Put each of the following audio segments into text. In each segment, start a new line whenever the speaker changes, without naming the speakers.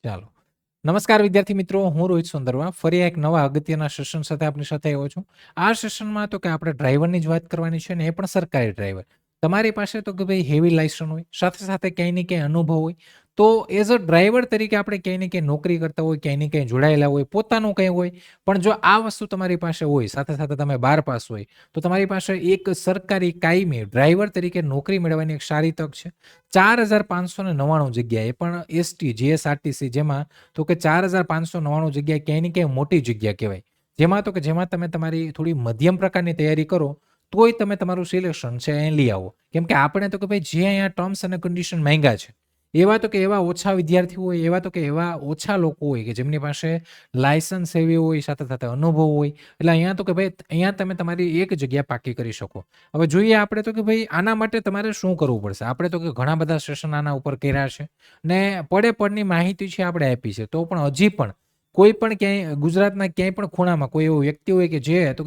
ચાલો. નમસ્કાર વિદ્યાર્થી મિત્રો, હું રોહિત સુંદરવા ફરી એક નવા અગત્યના સેશન સાથે આપણી સાથે આવ્યો છું. આ સેશનમાં તો કે આપણે ડ્રાઈવરની જ વાત કરવાની છે ને એ પણ સરકારી ડ્રાઈવર. તમારી પાસે તો કે ભાઈ હેવી લાયસન્સ હોય, સાથે ક્યાંય ને ક્યાંય અનુભવ હોય. તો એઝ અ ડ્રાઈવર તરીકે આપણે ક્યાંય ને ક્યાંય નોકરી કરતા હોય, ક્યાંય ને ક્યાંય જોડાયેલા હોય, પોતાનું કંઈ હોય. પણ જો આ વસ્તુ તમારી પાસે હોય, સાથે તમે 12 પાસ હોય, તો તમારી પાસે એક સરકારી કાયમી ડ્રાઈવર તરીકે નોકરી મેળવવાની એક સારી તક છે. 4,599 જગ્યાએ પણ એસટી, જીએસઆરટીસી જેમાં તો કે 4,599 જગ્યાએ ક્યાંય ને ક્યાંય મોટી જગ્યા કહેવાય. જેમાં તમે તમારી થોડી મધ્યમ પ્રકારની તૈયારી કરો, તોય તમે તમારું સિલેક્શન છે અહીં લઈ આવો. કેમ કે આપણે તો કે ભાઈ જે અહીંયા ટર્મ્સ અને કન્ડિશન માંગ્યા છે, એવા ઓછા વિદ્યાર્થીઓ હોય, એવા ઓછા લોકો હોય કે જેમની પાસે લાયસન્સ એવી હોય, સાથે અનુભવ હોય. એટલે અહીંયા તો કે ભાઈ અહીંયા તમે તમારી એક જગ્યા પાકી કરી શકો. હવે જોઈએ આપણે તો કે ભાઈ આના માટે તમારે શું કરવું પડશે. આપણે તો કે ઘણા બધા સેશન આના ઉપર કર્યા છે ને પડની માહિતી છે આપણે આપી છે. તો પણ હજી પણ કોઈ પણ ક્યાંય ગુજરાતના ક્યાંય પણ ખૂણામાં કોઈ એવો વ્યક્તિ હોય કે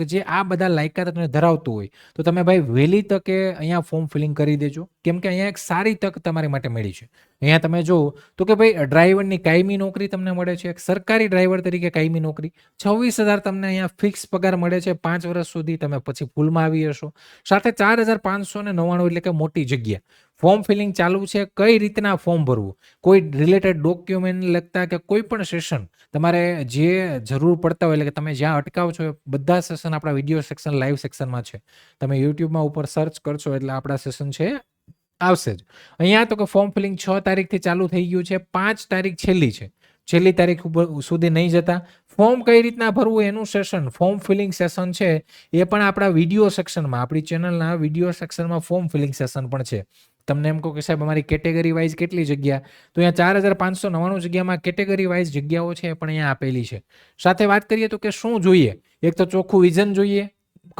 જે આ બધા લાયકાત ધરાવતું હોય, તો તમે ભાઈ વહેલી તકે અહીંયા ફોર્મ ફિલિંગ કરી દેજો. કેમ કે અહીંયા એક સારી તક તમારી માટે મળી છે. અહીંયા તમે જો તો કે ભાઈ ડ્રાઈવરની કાયમી નોકરી તમને મળે છે. એક સરકારી ડ્રાઈવર તરીકે કાયમી નોકરી 26,000 તમને અહીંયા ફિક્સ પગાર મળે છે. 5 વર્ષ સુધી તમે પછી ફૂલમાં આવી જશો. સાથે 4,599 એટલે કે મોટી જગ્યા. ફોર્મ ફિલિંગ ચાલુ છે. કઈ રીતના ફોર્મ ભરવું, કોઈ રિલેટેડ ડોક્યુમેન્ટ લગતા કે કોઈ પણ સેશન તમારે જે જરૂર પડતા હોય, એટલે કે તમે જ્યાં અટકાવ છો બધા સેશન આપણા વિડીયો સેક્શન, લાઈવ સેક્શનમાં છે. તમે યુટ્યુબમાં ઉપર સર્ચ કરશો એટલે આપણા સેશન છે આવશે જ. અહીંયા તો કે ફોર્મ ફિલિંગ 6 તારીખથી ચાલુ થઈ ગયું છે. 5 તારીખ છેલ્લી છે. છેલ્લી તારીખ સુધી નહીં જતા. ફોર્મ કઈ રીતના ભરવું એનું સેશન, ફોર્મ ફિલિંગ સેશન છે એ પણ આપણા વિડીયો સેક્શનમાં, આપણી ચેનલના વિડીયો સેક્શનમાં ફોર્મ ફિલિંગ સેશન પણ છે. તમને એમ કહો કે સાહેબ અમારી કેટેગરી વાઇઝ કેટલી જગ્યા, તો અહીંયા 4,599 જગ્યામાં કેટેગરી વાઇઝ જગ્યાઓ છે એ પણ અહીંયા આપેલી છે. સાથે વાત કરીએ તો કે શું જોઈએ, એક તો ચોખ્ખું વિઝન જોઈએ,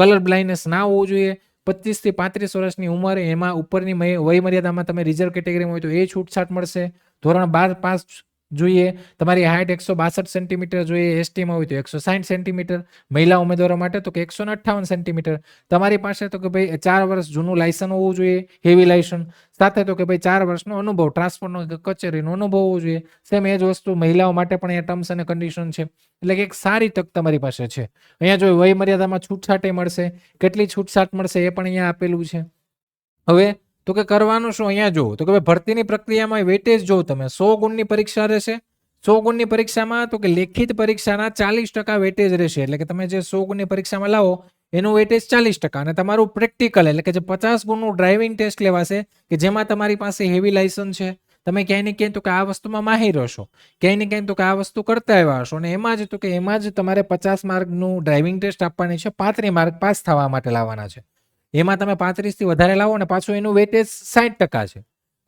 કલર બ્લાઇન્ડનેસ ના હોવું જોઈએ, 25 થી 35 વર્ષની ઉંમર, એમાં ઉપરની વય મર્યાદામાં તમે રિઝર્વ કેટેગરીમાં હોય તો એ છૂટછાટ મળશે. ધોરણ 12 પાસ જોઈએ. તમારી હાઇટ 162 સેન્ટીમીટર જોઈએ. એસટીમાં હોય તો 160 સેન્ટીમીટર. મહિલા ઉમેદવારો માટે તો કે 158 સેન્ટીમીટર. તમારી પાસે તો કે ભાઈ 4 વર્ષ જૂનું લાયસન્સ હોવું જોઈએ, હેવી લાયસન્સ. સાથે તો કે ભાઈ 4 વર્ષનો અનુભવ, ટ્રાન્સપોર્ટનો કચેરીનો અનુભવ હોવો જોઈએ. સેમ એ જ વસ્તુ મહિલાઓ માટે પણ અહીંયા ટર્મ્સ અને કન્ડિશન છે. એટલે કે એક સારી તક તમારી પાસે છે. અહીંયા જો વય મર્યાદામાં છૂટછાટ મળશે, કેટલી છૂટછાટ મળશે એ પણ અહીંયા આપેલું છે. હવે તો કે કરવાનું શું, અહીંયા જુઓ તો કે ભરતીની પ્રક્રિયામાં વેટેજ જો તમે 100 ગુણની પરીક્ષા રહેશે. 100 ગુણની પરીક્ષામાં તો કે લેખિત પરીક્ષાના 40% વેટેજ રહેશે. એટલે કે તમે જે 100 ગુણની પરીક્ષામાં લાવો એનું વેટેજ 40%, અને તમારું પ્રેક્ટિકલ એટલે કે જે 50 ગુણનું ડ્રાઇવિંગ ટેસ્ટ લેવાશે, કે જેમાં તમારી પાસે હેવી લાયસન્સ છે, તમે ક્યાંય ને ક્યાંય તો કે આ વસ્તુમાં માહિર હશો, ક્યાંય ને ક્યાંય તો કે આ વસ્તુ કરતા આવ્યા હશો, અને એમાં જ તમારે 50 માર્કનું ડ્રાઇવિંગ ટેસ્ટ આપવાની છે. 35 માર્ક પાસ થવા માટે લાવવાના છે. એમાં તમે 35 થી વધારે લાવો ને પાછું એનું વેટેજ 60% છે.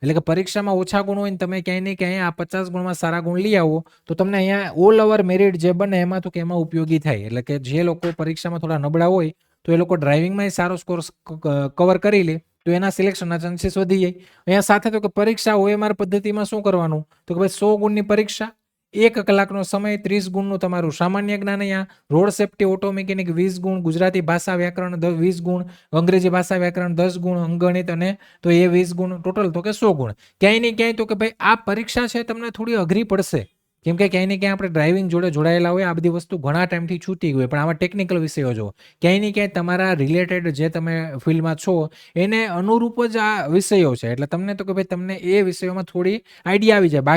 એટલે કે પરીક્ષામાં ઓછા ગુણ હોય ને તમે ક્યાંય ને ક્યાંય આ 50 ગુણમાં સારા ગુણ લઈ આવો, તો તમને અહીંયા ઓલ ઓવર મેરિટ જે બને એમાં તો કે એમાં ઉપયોગી થાય. એટલે કે જે લોકો પરીક્ષામાં થોડા નબળા હોય તો એ લોકો ડ્રાઇવિંગમાં સારો સ્કોર કવર કરી લે તો એના સિલેક્શનના ચાન્સીસ વધી જાય. અહીંયા સાથે તો કે પરીક્ષા OMR પદ્ધતિમાં શું કરવાનું, તો કે ભાઈ 100 ગુણની પરીક્ષા, 1 કલાકનો સમય, 30 ગુણનું તમારું સામાન્ય જ્ઞાન, અહીંયા રોડ સેફ્ટી, ઓટો મિકેનિક 20 ગુણ, ગુજરાતી ભાષા વ્યાકરણ 20 ગુણ, અંગ્રેજી ભાષા વ્યાકરણ 10 ગુણ, અંકગણિત અને તો એ 20 ગુણ, ટોટલ તો કે 100 ગુણ. ક્યાંય ને ક્યાંય તો કે ભાઈ આ પરીક્ષા છે તમને થોડી અઘરી પડશે. કેમ કે ક્યાંય ને ક્યાંય આપણે ડ્રાઇવિંગ જોડે જોડાયેલા હોય, આ બધી વસ્તુ ઘણા ટાઈમથી છૂટી ગઈ હોય, પણ આમાં ટેકનિકલ વિષયો જો ક્યાંય ને ક્યાંય તમારા રિલેટેડ જે તમે ફિલ્ડમાં છો એને અનુરૂપ જ આ વિષયો છે. એટલે તમને તો કે ભાઈ તમને એ વિષયોમાં થોડી આઈડિયા આવી જાય.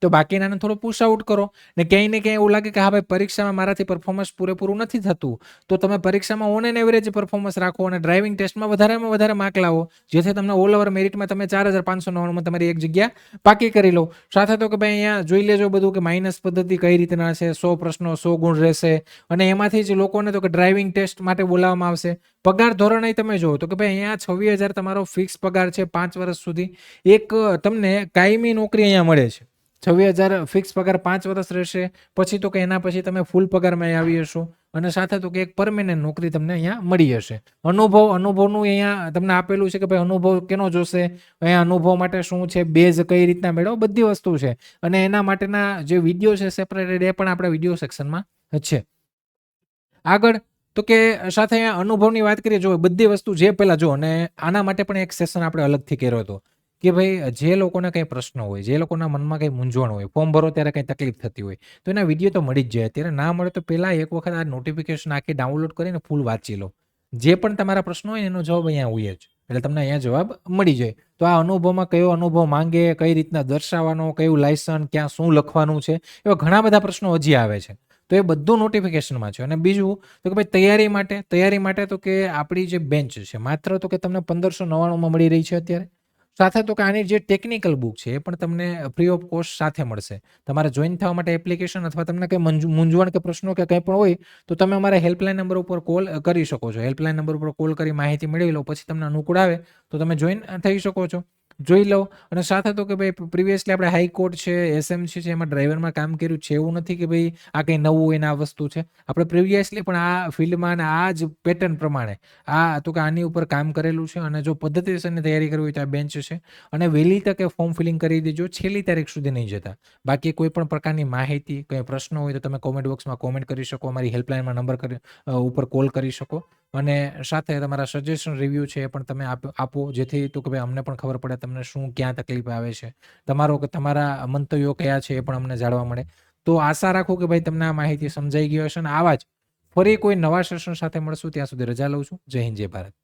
બાકીનાને થોડો પુશ આઉટ કરો, ને ક્યાંય એવું લાગે કે હા ભાઈ પરીક્ષામાં મારાથી પરફોર્મન્સ પૂરેપૂરું નથી થતું, તો તમે પરીક્ષામાં ઓન એન એવરેજ પરફોર્મન્સ રાખો અને ડ્રાઇવિંગ ટેસ્ટમાં વધારેમાં વધારે માર્ક લાવો, જેથી તમને ઓલ ઓવર મેરિટમાં તમે 4,599 તમારી એક જગ્યા પાકી કરી લો. સાથે તો કે ભાઈ અહીંયા જોઈ લેજો બધું કે માઇનસ પદ્ધતિ કઈ રીતના છે, 100 પ્રશ્નો 100 ગુણ રહેશે, અને એમાંથી જ લોકોને તો કે ડ્રાઇવિંગ ટેસ્ટ માટે બોલાવવામાં આવશે. પગાર ધોરણ તમે જુઓ તો કે ભાઈ અહીંયા 26,000 તમારો ફિક્સ પગાર છે 5 વર્ષ સુધી. એક તમને કાયમી નોકરી અહીંયા મળે છે. 26,000 ફિક્સ પગાર 5 વર્ષ રહેશે. પછી તો કે એના પછી તમે ફૂલ પગારમાં આવી જશો, અને સાથે તો કે એક પરમેનન્ટ નોકરી તમને અહીંયા મળી હશે. અનુભવનું અહીંયા તમને આપેલું છે કે ભાઈ અનુભવ કેનો જોશે, અહીંયા અનુભવ માટે શું છે, બેઝ કઈ રીતના મેળવો, બધી વસ્તુ છે. અને એના માટેના જે વિડીયો છે સેપરેટેડ, એ પણ આપણા વિડીયો સેક્શનમાં છે. આગળ તો કે સાથે અહીંયા અનુભવની વાત કરીએ, જો બધી વસ્તુ જે પહેલા જો, અને આના માટે પણ એક સેશન આપણે અલગથી કર્યો હતો કે ભાઈ જે લોકોને કંઈ પ્રશ્ન હોય, જે લોકોના મનમાં કંઈ મૂંઝવણ હોય, ફોર્મ ભરો ત્યારે કંઈ તકલીફ થતી હોય, તો એના વિડીયો તો મળી જ જાય. અત્યારે ના મળે તો પહેલાં એક વખત આ નોટિફિકેશન આખી ડાઉનલોડ કરીને ફૂલ વાંચી લો. જે પણ તમારા પ્રશ્નો હોય એનો જવાબ અહીંયા હોય જ. એટલે તમને અહીંયા જવાબ મળી જાય. તો આ અનુભવમાં કયો અનુભવ માંગે, કઈ રીતના દર્શાવવાનો, કયું લાયસન્સ, ક્યાં શું લખવાનું છે, એવા ઘણા બધા પ્રશ્નો હજી આવે છે. તો એ બધું નોટિફિકેશનમાં છે. અને બીજું તો કે ભાઈ તૈયારી માટે તો કે આપણી જે બેન્ચ છે માત્ર તો કે તમને 1599માં મળી રહી છે અત્યારે. સાથે તો કે આની જે ટેકનિકલ બુક છે એ પણ તમને ફ્રી ઓફ કોસ્ટ સાથે મળશે. તમારે જોઈન થવા માટે એપ્લિકેશન અથવા તમને કંઈ મૂંઝવણ કે પ્રશ્નો કે કંઈ પણ હોય તો તમે અમારા હેલ્પલાઇન નંબર ઉપર કોલ કરી શકો છો. હેલ્પલાઇન નંબર ઉપર કોલ કરી માહિતી મેળવી લો. પછી તમને અનુકૂળ આવે તો તમે જોઈન થઈ શકો છો. જોઈ લો. અને સાથે તો કે ભાઈ પ્રિવિયસલી આપણે હાઈકોર્ટ છે, એસએમસી છે, એમાં ડ્રાઈવરમાં કામ કર્યું છે. એવું નથી કે ભાઈ આ કંઈ નવું હોય ને આ વસ્તુ છે. આપણે પ્રિવિયસલી પણ આ ફિલ્ડમાં અને આ જ પેટર્ન પ્રમાણે તો કે આની ઉપર કામ કરેલું છે. અને જો પદ્ધતિસરની તૈયારી કરવી હોય તો આ બેન્ચ છે. અને વહેલી તકે ફોર્મ ફિલિંગ કરી દેજો, છેલ્લી તારીખ સુધી નહીં જતા. બાકી કોઈ પણ પ્રકારની માહિતી, કંઈ પ્રશ્ન હોય તો તમે કોમેન્ટ બોક્સમાં કોમેન્ટ કરી શકો. અમારી હેલ્પલાઇનમાં નંબર ઉપર કોલ કરી શકો. અને સાથે તમારા સજેશન રિવ્યૂ છે એ પણ તમે આપો, જેથી તો કે ભાઈ અમને પણ ખબર પડે તમને શું ક્યાં તકલીફ આવે છે. તમારા મંતવ્યો કયા છે એ પણ અમને જાણવા મળે. તો આશા રાખું કે ભાઈ તમને આ માહિતી સમજાઈ ગઈ હશે. અને આવા જ ફરી કોઈ નવા સેશન સાથે મળશું. ત્યાં સુધી રજા લઉં છું. જય હિન્દ, જય ભારત.